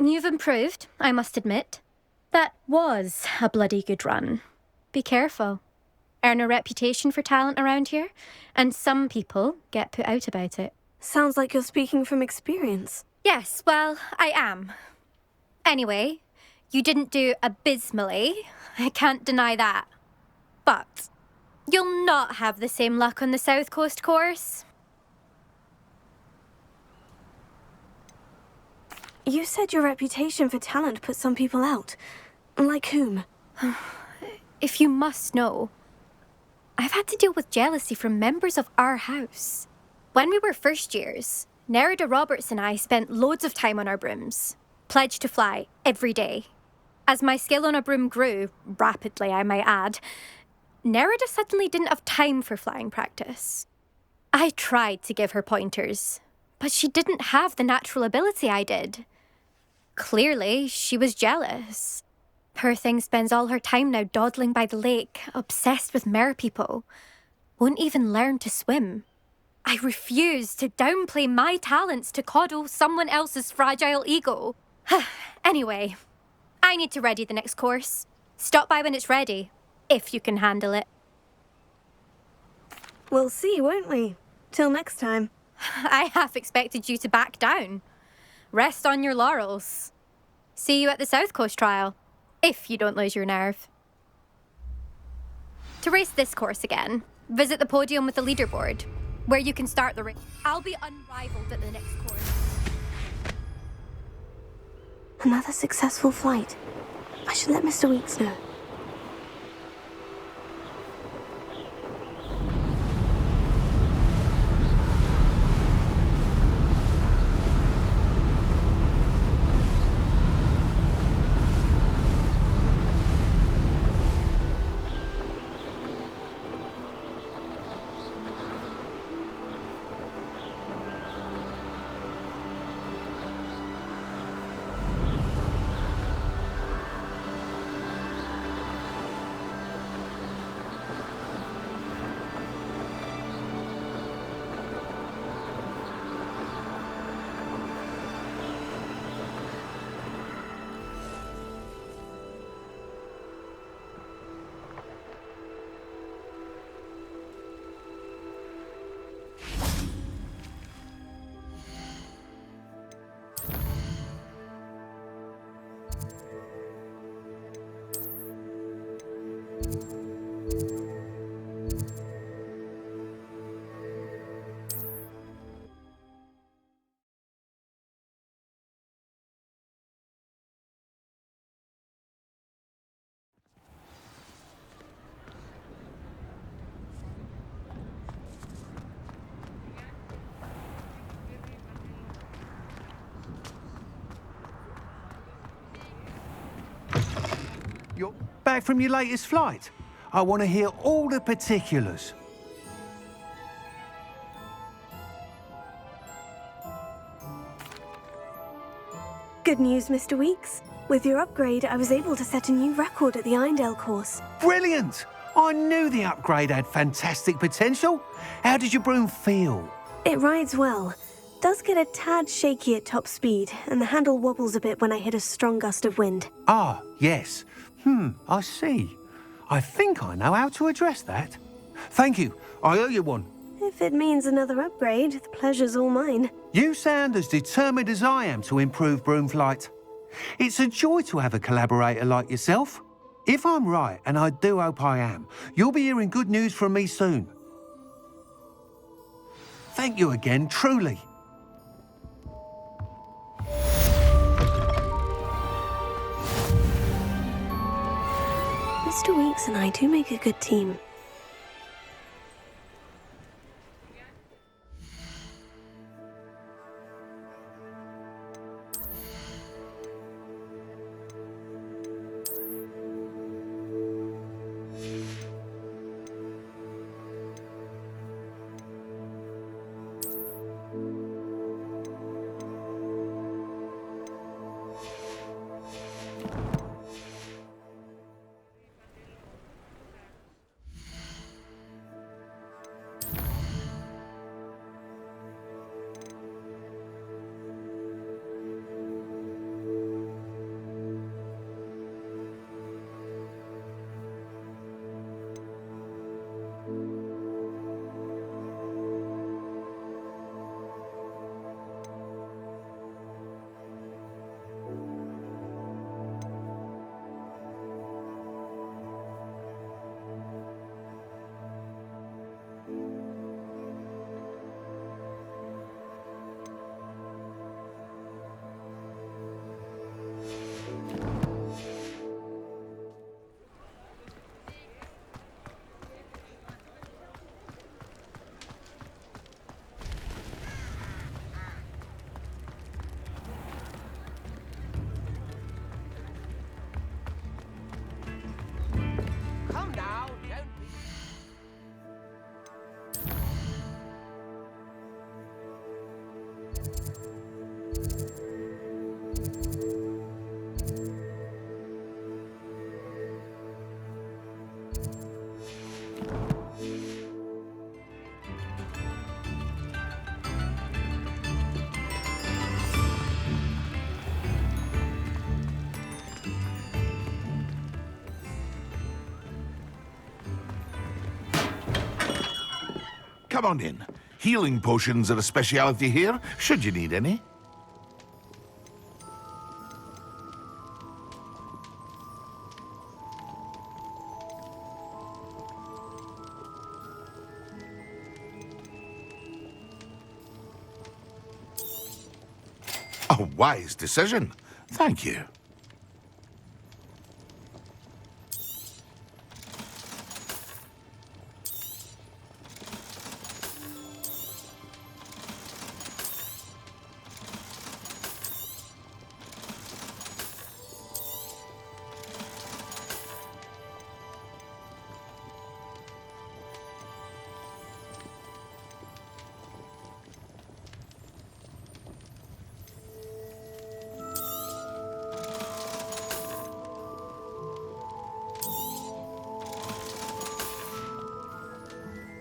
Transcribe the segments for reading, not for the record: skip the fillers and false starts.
You've improved, I must admit. That was a bloody good run. Be careful. Earn a reputation for talent around here, and some people get put out about it. Sounds like you're speaking from experience. Yes, well, I am. Anyway, you didn't do abysmally. I can't deny that. But you'll not have the same luck on the South Coast course. You said your reputation for talent put some people out. Like whom? If you must know, I've had to deal with jealousy from members of our house. When we were first years, Nerida Roberts and I spent loads of time on our brooms, pledged to fly every day. As my skill on a broom grew, rapidly I might add, Nerida suddenly didn't have time for flying practice. I tried to give her pointers, but she didn't have the natural ability I did. Clearly, she was jealous. Poor thing spends all her time now dawdling by the lake, obsessed with merpeople. Won't even learn to swim. I refuse to downplay my talents to coddle someone else's fragile ego. Anyway, I need to ready the next course. Stop by when it's ready, if you can handle it. We'll see, won't we? Till next time. I half expected you to back down. Rest on your laurels. See you at the South Coast trial, if you don't lose your nerve. To race this course again, visit the podium with the leaderboard, where you can start the race. I'll be unrivaled at the next course. Another successful flight. I should let Mr. Weeks know. You're back from your latest flight? I want to hear all the particulars. Good news, Mr. Weeks. With your upgrade, I was able to set a new record at the Irondale course. Brilliant! I knew the upgrade had fantastic potential. How did your broom feel? It rides well. Does get a tad shaky at top speed, and the handle wobbles a bit when I hit a strong gust of wind. Ah, yes. I see. I think I know how to address that. Thank you. I owe you one. If it means another upgrade, the pleasure's all mine. You sound as determined as I am to improve broom flight. It's a joy to have a collaborator like yourself. If I'm right, and I do hope I am, you'll be hearing good news from me soon. Thank you again, truly. Mr. Weeks and I do make a good team. come on in. Healing potions are a speciality here, should you need any. A wise decision. Thank you.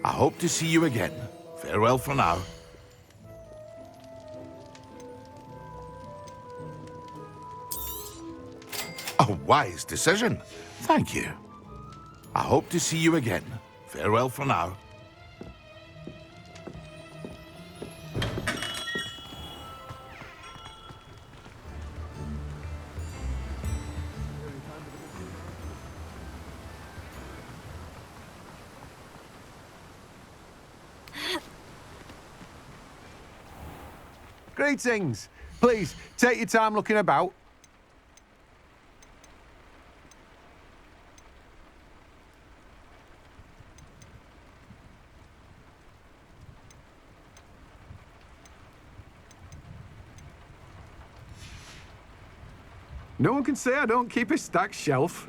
I hope to see you again. Farewell for now. A wise decision. Thank you. I hope to see you again. Farewell for now. Greetings. Please, take your time looking about. No one can say I don't keep a stacked shelf.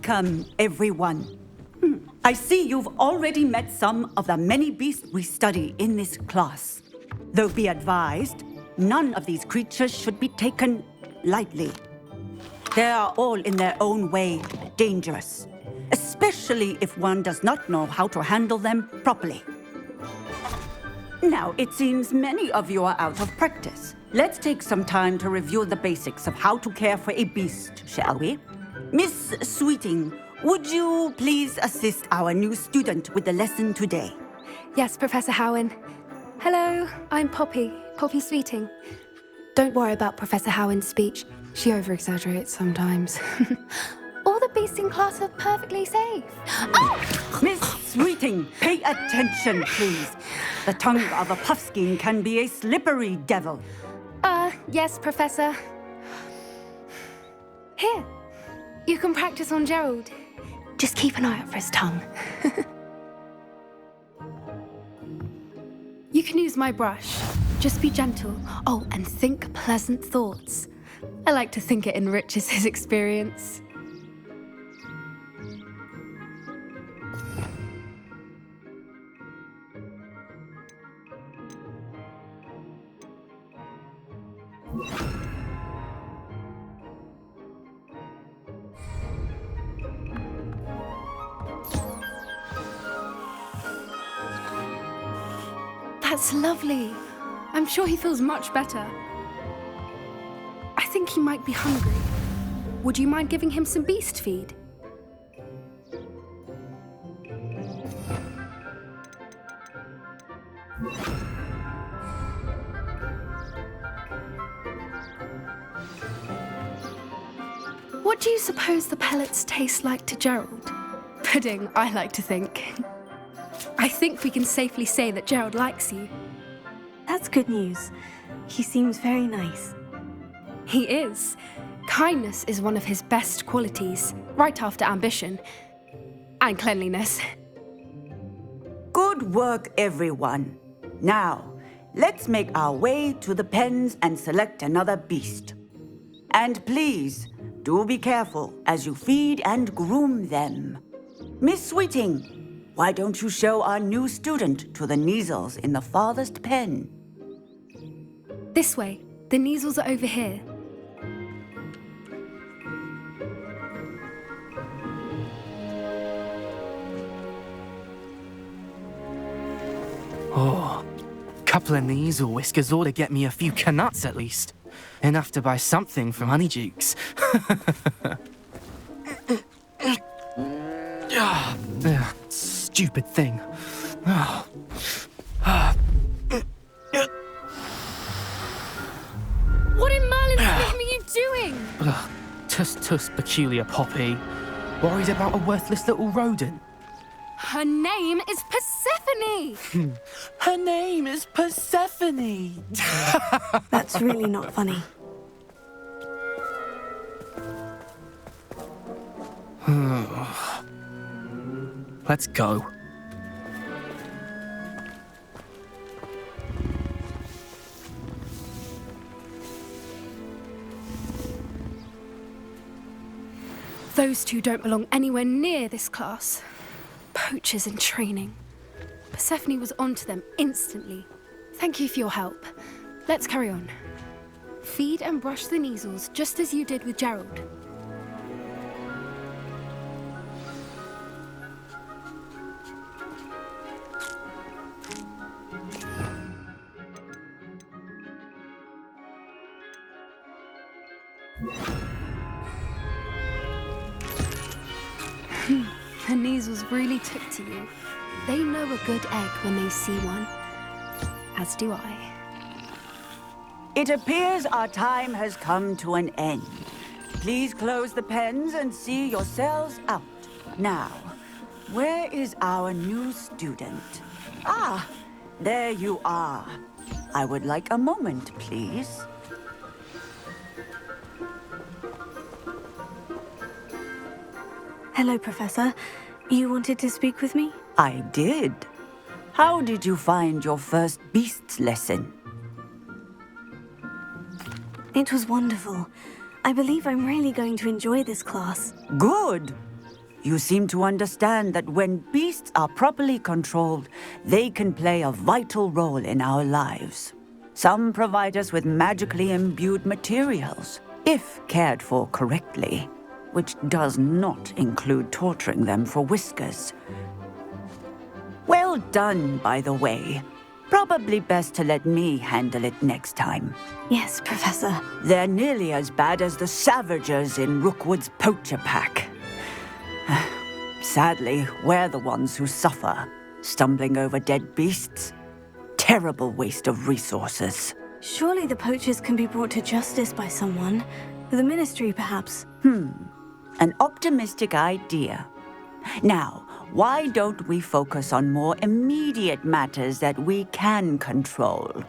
Welcome, everyone. I see you've already met some of the many beasts we study in this class. Though be advised, none of these creatures should be taken lightly. They are all in their own way dangerous, especially if one does not know how to handle them properly. Now, it seems many of you are out of practice. Let's take some time to review the basics of how to care for a beast, shall we? Miss Sweeting, would you please assist our new student with the lesson today? Yes, Professor Howen. Hello, I'm Poppy Sweeting. Don't worry about Professor Howen's speech. She over-exaggerates sometimes. All the beasts in class are perfectly safe. Oh! Miss Sweeting, pay attention, please. The tongue of a puffskein can be a slippery devil. Yes, Professor. Here, you can practice on Gerald. Just keep an eye out for his tongue. You can use my brush. Just be gentle. Oh, and think pleasant thoughts. I like to think it enriches his experience. That's lovely. I'm sure he feels much better. I think he might be hungry. Would you mind giving him some beast feed? What do you suppose the pellets taste like to Gerald? Pudding, I like to think. I think we can safely say that Gerald likes you. That's good news. He seems very nice. He is. Kindness is one of his best qualities, right after ambition. And cleanliness. Good work, everyone. Now, let's make our way to the pens and select another beast. And please, do be careful as you feed and groom them. Miss Sweeting, why don't you show our new student to the Neasels in the farthest pen? This way. The Neasels are over here. Oh, couple of Neasel whiskers ought to get me a few canuts at least. Enough to buy something from Honeydukes. Stupid thing. What in Merlin's name are you doing? Tuss, peculiar Poppy. Worried about a worthless little rodent. Her name is Persephone! Her name is Persephone! That's really not funny. Let's go. Those two don't belong anywhere near this class. Poachers in training. Persephone was onto them instantly. Thank you for your help. Let's carry on. Feed and brush the Neasels just as you did with Gerald. The Neasels really took to you. They know a good egg when they see one. As do I. It appears our time has come to an end. Please close the pens and see yourselves out. Now, where is our new student? Ah, there you are. I would like a moment, please. Hello, Professor. You wanted to speak with me? I did. How did you find your first beasts lesson? It was wonderful. I believe I'm really going to enjoy this class. Good. you seem to understand that when beasts are properly controlled, they can play a vital role in our lives. Some provide us with magically imbued materials, if cared for correctly, which does not include torturing them for whiskers. Well done, by the way. Probably best to let me handle it next time. Yes, Professor. They're nearly as bad as the Savagers in Rookwood's poacher pack. Sadly, we're the ones who suffer, stumbling over dead beasts. Terrible waste of resources. Surely the poachers can be brought to justice by someone. The Ministry, perhaps. An optimistic idea. Now, why don't we focus on more immediate matters that we can control?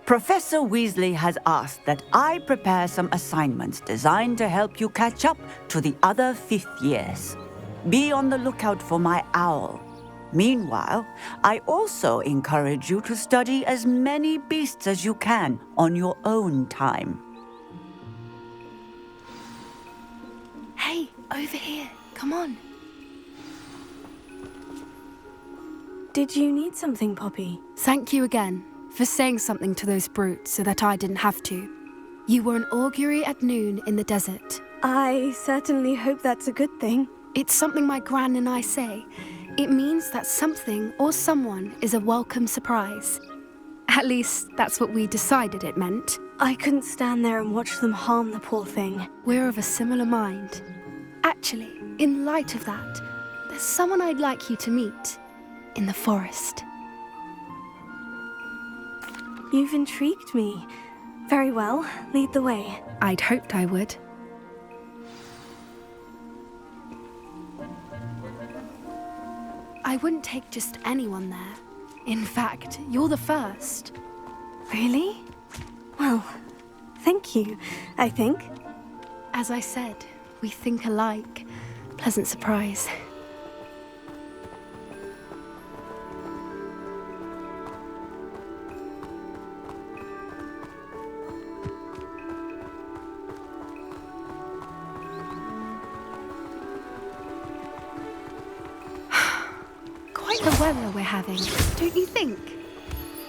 Professor Weasley has asked that I prepare some assignments designed to help you catch up to the other 5th years. Be on the lookout for my owl. Meanwhile, I also encourage you to study as many beasts as you can on your own time. Hey, over here. Come on. Did you need something, Poppy? Thank you again for saying something to those brutes so that I didn't have to. You were an augury at noon in the desert. I certainly hope that's a good thing. It's something my gran and I say. It means that something or someone is a welcome surprise. At least, that's what we decided it meant. I couldn't stand there and watch them harm the poor thing. We're of a similar mind. Actually, in light of that, there's someone I'd like you to meet in the forest. You've intrigued me. Very well, lead the way. I'd hoped I would. I wouldn't take just anyone there. In fact, you're the first. Really? Well, thank you, I think. As I said, we think alike. Pleasant surprise. Quite the weather we're having, don't you think?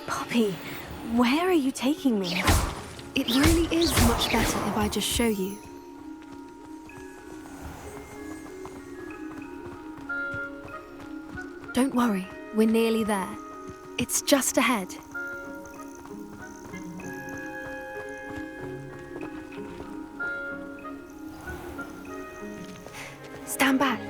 Poppy, where are you taking me? It really is much better if I just show you. Don't worry, we're nearly there. It's just ahead. Stand back.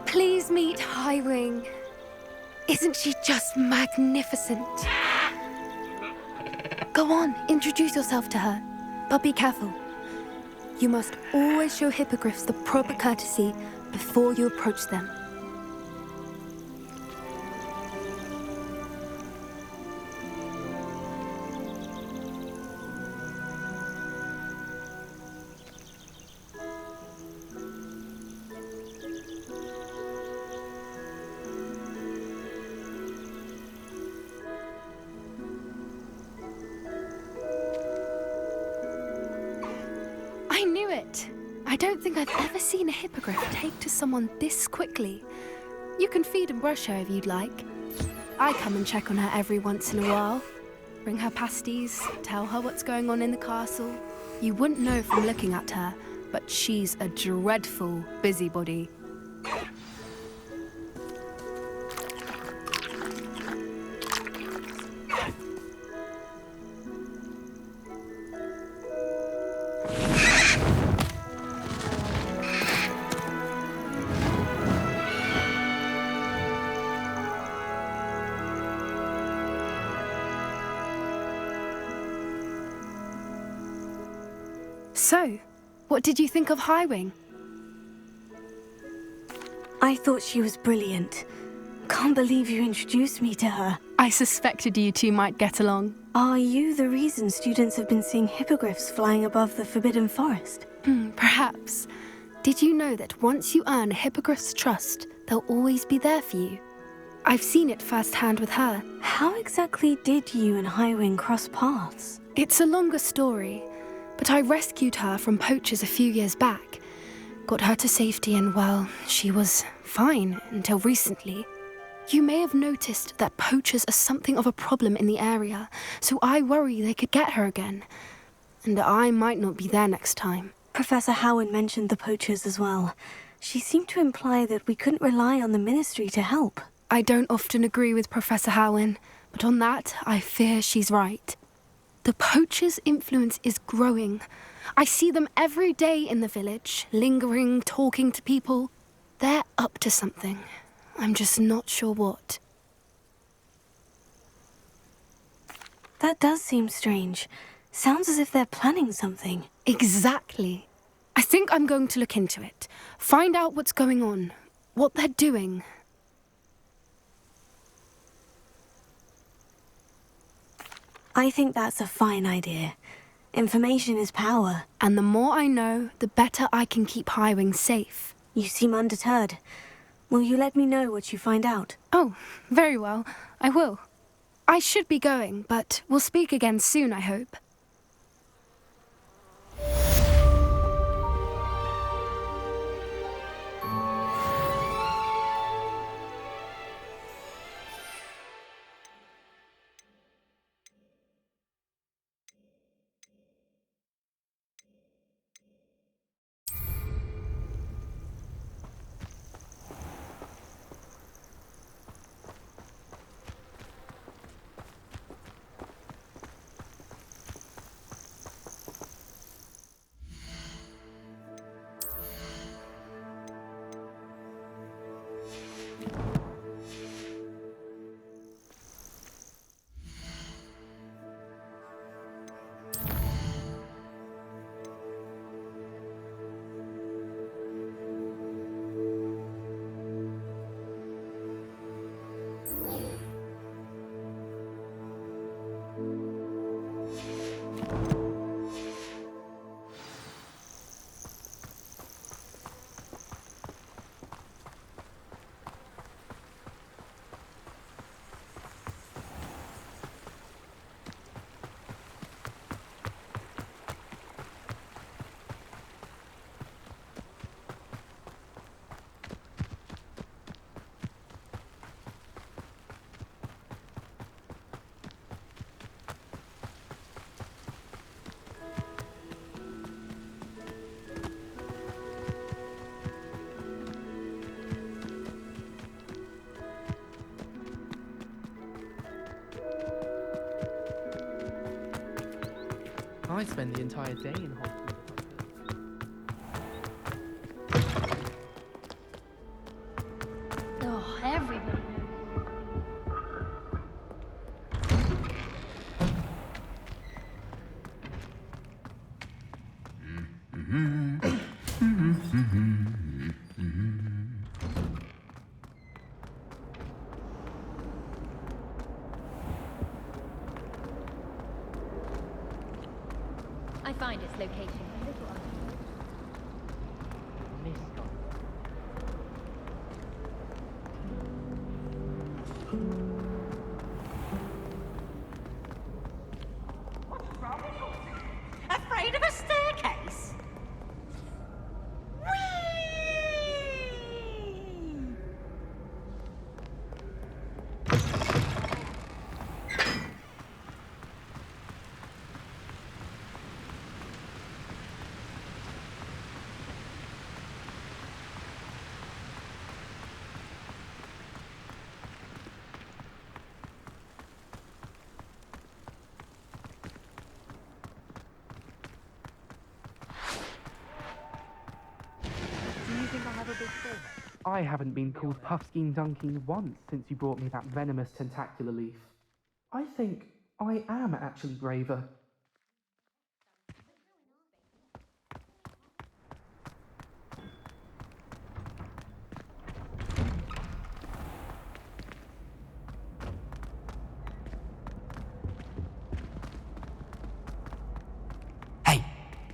Please meet Highwing. Isn't she just magnificent? Go on, introduce yourself to her. But be careful. You must always show hippogriffs the proper courtesy before you approach them. I knew it! I don't think I've ever seen a hippogriff take to someone this quickly. You can feed and brush her if you'd like. I come and check on her every once in a while. Bring her pasties, tell her what's going on in the castle. You wouldn't know from looking at her, but she's a dreadful busybody. So, what did you think of Highwing? I thought she was brilliant. Can't believe you introduced me to her. I suspected you two might get along. Are you the reason students have been seeing hippogriffs flying above the Forbidden Forest? Perhaps. Did you know that once you earn a hippogriff's trust, they'll always be there for you? I've seen it firsthand with her. How exactly did you and Highwing cross paths? It's a longer story, but I rescued her from poachers a few years back. Got her to safety and, well, she was fine until recently. You may have noticed that poachers are something of a problem in the area, so I worry they could get her again. And I might not be there next time. Professor Howard mentioned the poachers as well. She seemed to imply that we couldn't rely on the Ministry to help. I don't often agree with Professor Howin, but on that, I fear she's right. The poachers' influence is growing. I see them every day in the village, lingering, talking to people. They're up to something. I'm just not sure what. That does seem strange. Sounds as if they're planning something. Exactly. I think I'm going to look into it. Find out what's going on, what they're doing. I think that's a fine idea. Information is power. And the more I know, the better I can keep Highwing safe. You seem undeterred. Will you let me know what you find out? Oh, very well. I will. I should be going, but we'll speak again soon, I hope. I spend the entire day in Hogwarts. Oh, everybody. I find its location a little Afraid of a staircase? I haven't been called Puffskein Dunking once since you brought me that venomous tentacular leaf. I think I am actually braver.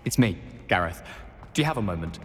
It's me, Gareth. Do you have a moment?